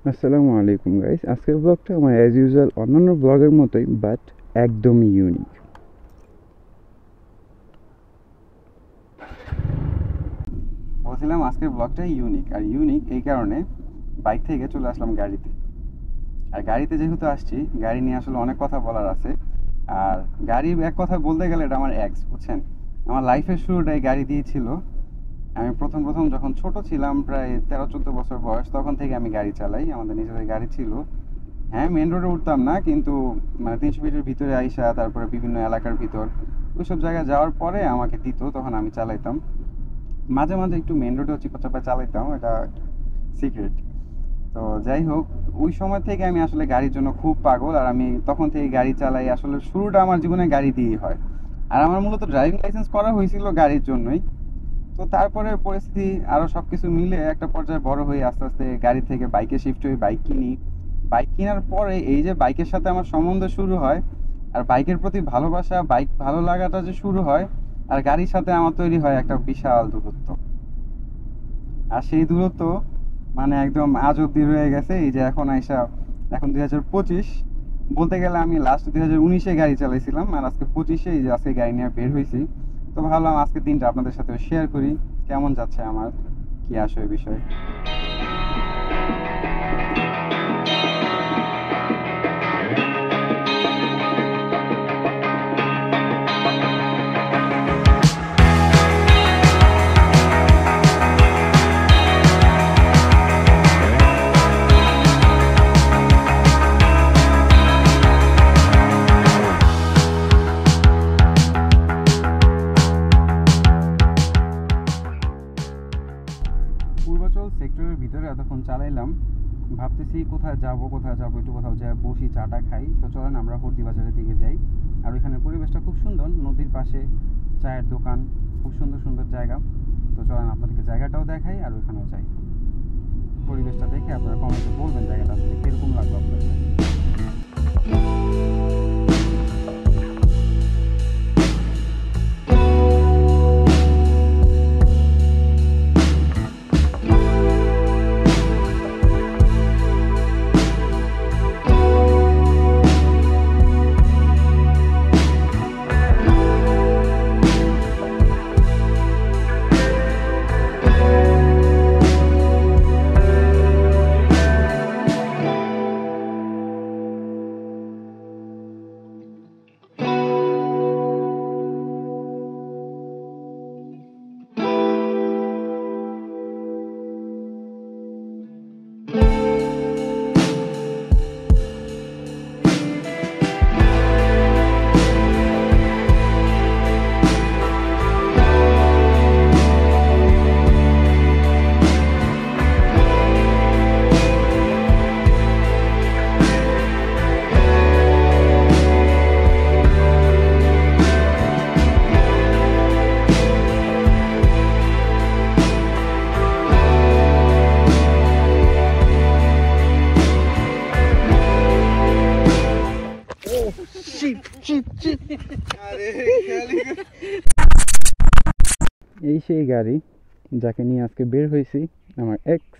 আসসালামু আলাইকুম গাইস, আজকের ব্লগটা আমার অ্যাজ ইউজুয়াল অন্যান্য ব্লগের মতোই বাট একদমই ইউনিক। বলছিলাম আজকের ব্লগটাই ইউনিক, আর ইউনিক এই কারণে বাইক থেকে চলে আসলাম গাড়িতে। আর গাড়িতে যেহেতু আসছি, গাড়ি নিয়ে আসলে অনেক কথা বলার আছে। আর গাড়ি এক কথা বলতে গেলে এটা আমার এক্স, বুঝছেন। আমার লাইফের শুরুটাই গাড়ি দিয়ে ছিল। আমি প্রথম প্রথম যখন ছোট ছিলাম, প্রায় 13-14 বছর বয়স, তখন থেকে আমি গাড়ি চালাই। আমাদের নিজেদের গাড়ি ছিল। হ্যাঁ, মেন রোডে উঠতাম না, কিন্তু মানে 300 ফিটের ভিতরে আইসা, তারপরে বিভিন্ন এলাকার ভিতর ওইসব জায়গায় যাওয়ার পরে আমাকে দিত, তখন আমি চালাইতাম। মাঝে মাঝে একটু মেন রোডেও চিপা চালাইতাম, এটা সিক্রেট। তো যাই হোক, ওই সময় থেকে আমি আসলে গাড়ির জন্য খুব পাগল, আর আমি তখন থেকে গাড়ি চালাই। আসলে শুরুটা আমার জীবনে গাড়ি দিয়েই হয়। আর আমার মূলত ড্রাইভিং লাইসেন্স করা হয়েছিল গাড়ির জন্যই। তো তারপরে পরিস্থিতি আরও সব কিছু মিলে একটা পর্যায়ে বড় হয়ে আস্তে আস্তে গাড়ি থেকে বাইকে শিফট হই, বাইক কিনি। বাইক কেনার পরে এই যে বাইকের সাথে আমার সম্বন্ধ শুরু হয়, আর বাইকের প্রতি ভালোবাসা, বাইক ভালো লাগাটা যে শুরু হয়, আর গাড়ির সাথে আমার তৈরি হয় একটা বিশাল দূরত্ব। আর সেই দূরত্ব মানে একদম আজ অব্দি রয়ে গেছে। এই যে এখন আইসা, এখন 2025, বলতে গেলে আমি লাস্ট 2019-এ গাড়ি চালাইছিলাম, আর আজকে 25-এ এই যে আজকে গাড়ি নিয়ে বের হয়েছি। তো ভাবলাম আজকে দিনটা আপনাদের সাথে শেয়ার করি, কেমন যাচ্ছে আমার, কি আসে এই বিষয়ে। পূর্বাচল সেক্টরের ভিতরে এতক্ষণ চালাইলাম, ভাবতেছি কোথায় যাব একটু কোথাও যাই, বসি, চাটা খাই। তো চলেন আমরা হর্দি বাজারের দিকে যাই। আর ওইখানে পরিবেশটা খুব সুন্দর, নদীর পাশে চায়ের দোকান, খুব সুন্দর সুন্দর জায়গা। তো চলেন আপনাদেরকে জায়গাটাও দেখাই আর ওইখানেও যাই। পরিবেশটা দেখে আপনারা কমেন্টে বলবেন জায়গাটা আসলে কীরকম লাগলো আপনাদের। এই সেই গাড়ি যাকে নিয়ে আজকে বের হয়েছি, আমার এক্স।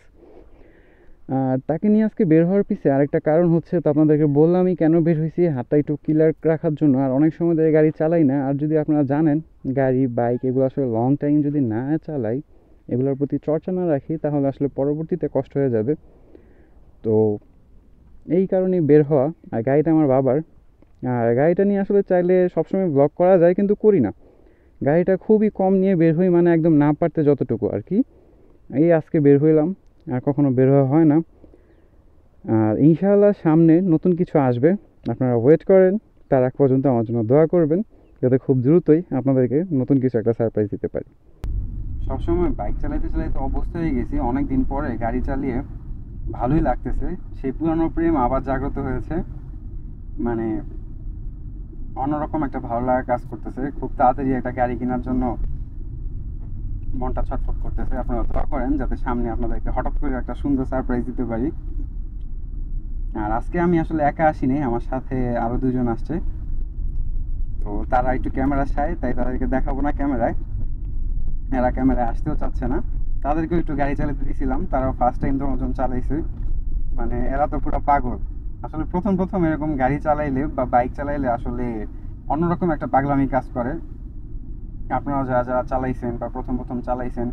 আর তাকে নিয়ে আজকে বের হওয়ার পিছে আরেকটা কারণ হচ্ছে, তো আপনাদেরকে বললামই কেন বের হয়েছি, হাতটা একটু ক্লিয়ার রাখার জন্য। আর অনেক সময় ধরে গাড়ি চালাই না, আর যদি আপনারা জানেন গাড়ি বাইক এগুলো আসলে লং টাইম যদি না চালাই, এগুলোর প্রতি চর্চা না রাখি, তাহলে আসলে পরবর্তীতে কষ্ট হয়ে যাবে। তো এই কারণেই বের হওয়া। আর গাড়িটা আমার বাবার। আর গাড়িটা নিয়ে আসলে চাইলে সবসময় ব্লগ করা যায়, কিন্তু করি না। গাড়িটা খুবই কম নিয়ে বের হই, মানে একদম না পারতে যতটুকু আর কি। এই আজকে বের হইলাম, আর কখনো বের হওয়া হয় না। আর ইনশাআল্লাহ সামনে নতুন কিছু আসবে, আপনারা ওয়েট করেন। তার আগ পর্যন্ত আমার জন্য দোয়া করবেন, যাতে খুব দ্রুতই আপনাদেরকে নতুন কিছু একটা সারপ্রাইজ দিতে পারি। সবসময় বাইক চালাইতে চালাইতে অবস্থা হয়ে গেছি, অনেক দিন পরে গাড়ি চালিয়ে ভালোই লাগতেছে। সেই পুরানো প্রেম আবার জাগ্রত হয়েছে, মানে অন্যরকম একটা ভালো লাগা কাজ করতেছে। খুব তাড়াতাড়ি একটা গাড়ি কেনার জন্য মনটা ছটফট করতেছে। আপনারা দোয়া করেন যাতে সামনে আপনাদেরকে হঠাৎ করে একটা সুন্দর সারপ্রাইজ দিতে পারি। আর আজকে আমি আসলে একা আসিনি, আমার সাথে আরও দুজন আসছে। তো তারা একটু ক্যামেরা চায়, তাই তাদেরকে দেখাবো না ক্যামেরায়। এরা ক্যামেরায় আসতেও চাচ্ছে না। তাদেরকেও একটু গাড়ি চালাতে দিয়েছিলাম, তারাও ফার্স্ট টাইম তোমার চালাইছে। মানে এরা তো পুরো পাগল। আসলে প্রথম প্রথম এরকম গাড়ি চালাইলে বা বাইক চালাইলে আসলে অন্যরকম একটা পাগলামি কাজ করে। আপনারা যারা যারা চালাইছেন বা প্রথম প্রথম চালাইছেন,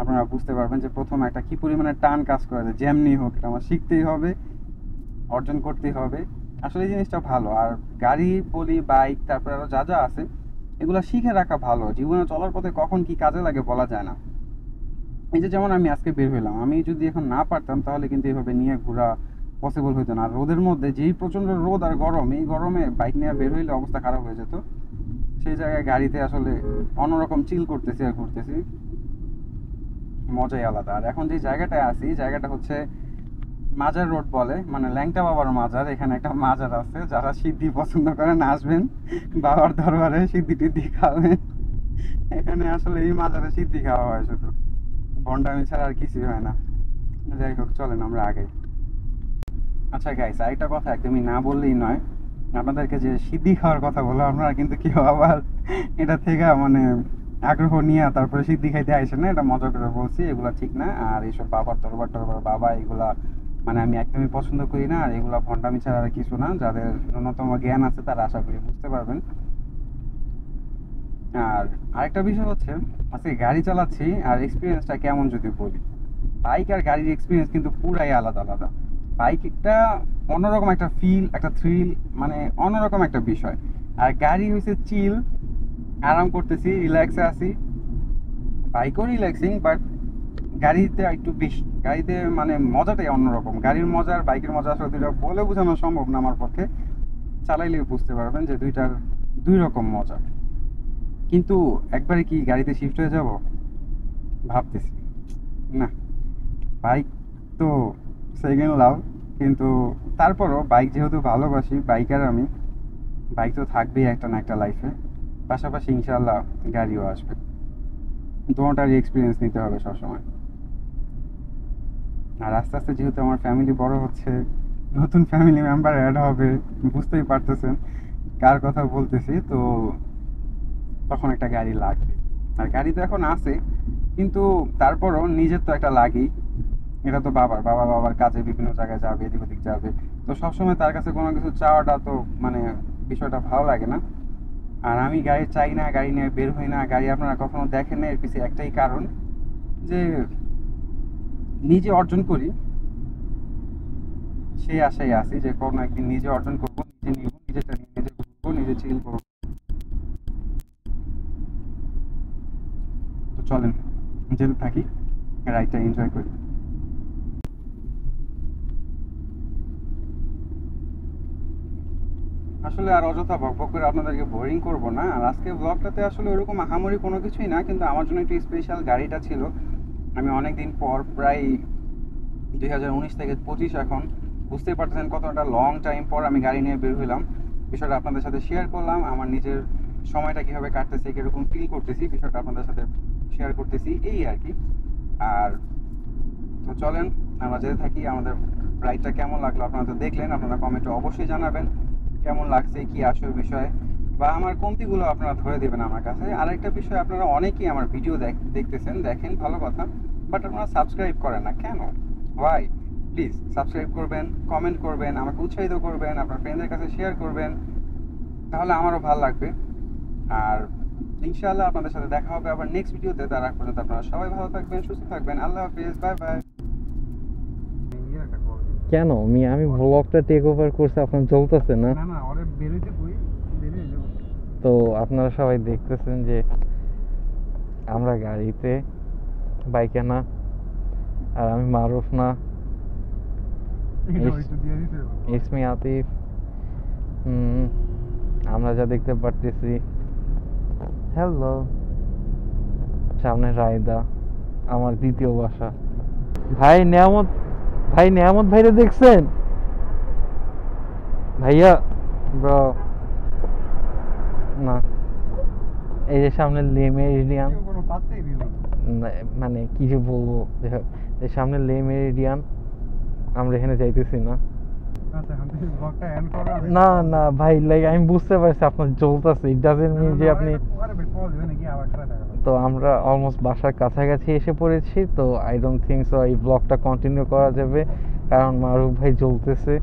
আপনারা বুঝতে পারবেন যে প্রথম একটা কি পরিমাণে টান কাজ করে, যে যেমনি হোক এটা আমার শিখতেই হবে, অর্জন করতেই হবে। আসলে এই জিনিসটা ভালো। আর গাড়ি বলি, বাইক, তারপরে আরো যা যা আছে, এগুলো শিখে রাখা ভালো। জীবনে চলার পথে কখন কি কাজে লাগে বলা যায় না। এই যে যেমন আমি আজকে বের হইলাম, আমি যদি এখন না পারতাম তাহলে কিন্তু এভাবে নিয়ে ঘোরা পসিবল হইতো না। আর রোদের মধ্যে যেই প্রচন্ড রোদ আর গরম, এই গরমে বাইক নিয়ে বের হইলে অবস্থা খারাপ হয়ে যেত। সেই জায়গায় গাড়িতে আসলে অন্যরকম চিল করতেছি আর ঘুরতেছি, মজাই আলাদা। আর এখন যে জায়গাটায় আছি, জায়গাটা হচ্ছে মাজার রোড বলে, মানে ল্যাংটা বাবার মাজার। এখানে একটা মাজার আছে, যারা সিদ্ধি পছন্দ করেন আসবেন, বাবার দরবারে সিদ্ধি টিদ্ধি খাবেন। এখানে আসলে এই মাজারে সিদ্ধি খাওয়া হয় শুধু, ভণ্ডামি ছাড়া আর কিছুই হয় না। যাই হোক, চলেন আমরা আগে। আচ্ছা গাইস, আরেকটা কথা একদমই না বললেই নয়, আপনাদেরকে যে সিদ্ধি খাওয়ার কথা বলো, আপনারা কিন্তু কেউ আবার এটা থেকে মানে আগ্রহ নিয়ে তারপরে সিদ্ধি খাইতে আইসেন না। এটা মজা করে বলছি, এগুলা ঠিক না। আর এইসব বাবার দরবার টরবার, বাবা, এগুলা মানে আমি একদমই পছন্দ করি না। আর এগুলা ভণ্ডামি ছাড়া আর কিছু না। যাদের ন্যূনতম জ্ঞান আছে তারা আশা করি বুঝতে পারবেন। আর আরেকটা বিষয় হচ্ছে, আজকে গাড়ি চালাচ্ছি আর এক্সপিরিয়েন্সটা কেমন যদি বলি, বাইক আর গাড়ির এক্সপিরিয়েন্স কিন্তু পুরাই আলাদা আলাদা। বাইক একটা অন্যরকম একটা ফিল, একটা থ্রিল, মানে অন্যরকম একটা বিষয়। আর গাড়ি হচ্ছে চিল, আরাম করতেছি, রিল্যাক্সে আছি। বাইকও রিল্যাক্সিং, বাট গাড়িতে একটু বেশি। গাড়িতে মানে মজাটাই অন্যরকম। গাড়ির মজা আর বাইকের মজা আসলে দুইটা বলে বোঝানো সম্ভব না আমার পক্ষে। চালাইলে বুঝতে পারবেন যে দুইটার দুই রকম মজা। কিন্তু একবারে কি গাড়িতে শিফট হয়ে যাব ভাবতেছি না। বাইক তো সেকেন্ড লাভ, কিন্তু তারপরও বাইক যেহেতু ভালোবাসি, বাইকার আমি, বাইক তো থাকবেই একটা না একটা লাইফে। পাশাপাশি ইনশাল্লাহ গাড়িও আসবে। দুটারই এক্সপিরিয়েন্স নিতে হবে সবসময়। আর আস্তে আস্তে যেহেতু আমার ফ্যামিলি বড় হচ্ছে, নতুন ফ্যামিলি মেম্বার অ্যাড হবে, বুঝতেই পারতেছেন কার কথা বলতেছি। তো তখন একটা গাড়ি লাগবে। আর গাড়ি তো এখন আছে, কিন্তু তারপরও নিজের তো একটা লাগেই। এটা তো বাবার কাজে বিভিন্ন জায়গায় যাবে, এদিক ওদিক যাবে। তো সবসময় তার কাছে কোনো কিছু চাওয়াটা তো মানে বিষয়টা ভালো লাগে না। আর আমি গাড়ি চাই না, গাড়ি নিয়ে বের হই না, গাড়ি আপনারা কখনো দেখেন না। এর পিছিয়ে একটাই কারণ, যে নিজে অর্জন করি, সেই আশায় আছি যে কোনো একদিন নিজে অর্জন করবো, নিজে নিব, নিজেটা নিয়ে নিজে ঘুরবো, নিজে চিল করবো। তো চলেন যেতে থাকি, রাইডটা এনজয় করি। আসলে আর অযথা বকবক করে আপনাদেরকে বোরিং করব না। আর আজকে ব্লগটাতে আসলে ওরকম আহামরি কোনো কিছুই না, কিন্তু আমার জন্য একটু স্পেশাল গাড়িটা ছিল। আমি অনেক দিন পর, প্রায় 2019 থেকে 25, এখন বুঝতেই পারতেছেন কতটা লং টাইম পর আমি গাড়ি নিয়ে বের হইলাম। বিষয়টা আপনাদের সাথে শেয়ার করলাম, আমার নিজের সময়টা কীভাবে কাটতেছে, কীরকম ফিল করতেছি, বিষয়টা আপনাদের সাথে শেয়ার করতেছি, এই আর কি। আর তো চলেন আমরা যেতে থাকি। আমাদের রাইডটা কেমন লাগলো আপনারা তো দেখলেন, আপনারা কমেন্টে অবশ্যই জানাবেন কেমন লাগছে, কি আসল বিষয়, বা আমার কমতিগুলো আপনারা ধরে দেবেন আমার কাছে। আরেকটা বিষয়, আপনারা অনেকেই আমার ভিডিও দেখতেছেন, দেখেন, ভালো কথা, বাট আপনারা সাবস্ক্রাইব করেন না কেন? ওয়াই? প্লিজ সাবস্ক্রাইব করবেন, কমেন্ট করবেন, আমাকে উৎসাহিত করবেন, আপনার ফ্রেন্ডদের কাছে শেয়ার করবেন, তাহলে আমারও ভালো লাগবে। আর ইনশাআল্লাহ আপনাদের সাথে দেখা হবে আবার নেক্সট ভিডিওতে। তার আগ পর্যন্ত আপনারা সবাই ভালো থাকবেন, সুস্থ থাকবেন। আল্লাহ হাফিজ, বাই বাই। কেন আমি ব্লগটা টেক ওভার করছি, আপনার চলতেছে না? না না, ওরে বেরোইতে কই, বেরিয়ে যাবো। তো আপনারা সবাই দেখতেছেন যে আমরা গাড়িতে, বাইকে না। আর আমি মারুফ না, ইসমি আতিফ। আমরা যা দেখতে পারতেছি, হ্যালো, সামনে রায়দা, আমার দ্বিতীয় বাসা। ভাই নেয়ামত ভাইরে দেখছেন? ভাইয়া ব্রো, না, এই যে সামনে লে মেরিডিয়ান, মানে কি যে বলবো, এই সামনে লে মেরিডিয়ান, আমরা এখানে যাইতেছি না। না না ভাই, লাইক আমি বুঝতে পারছি আপনার চলতেছে, ইট ডাজন্ট মিন যে আপনি। তো আমরা অলমোস্ট বাসার কাছাকাছি এসে পড়েছি। তো আই ডোন্ট থিঙ্ক সো এই ব্লগটা কন্টিনিউ করা যাবে, কারণ মারুফ ভাই জ্বলতেছে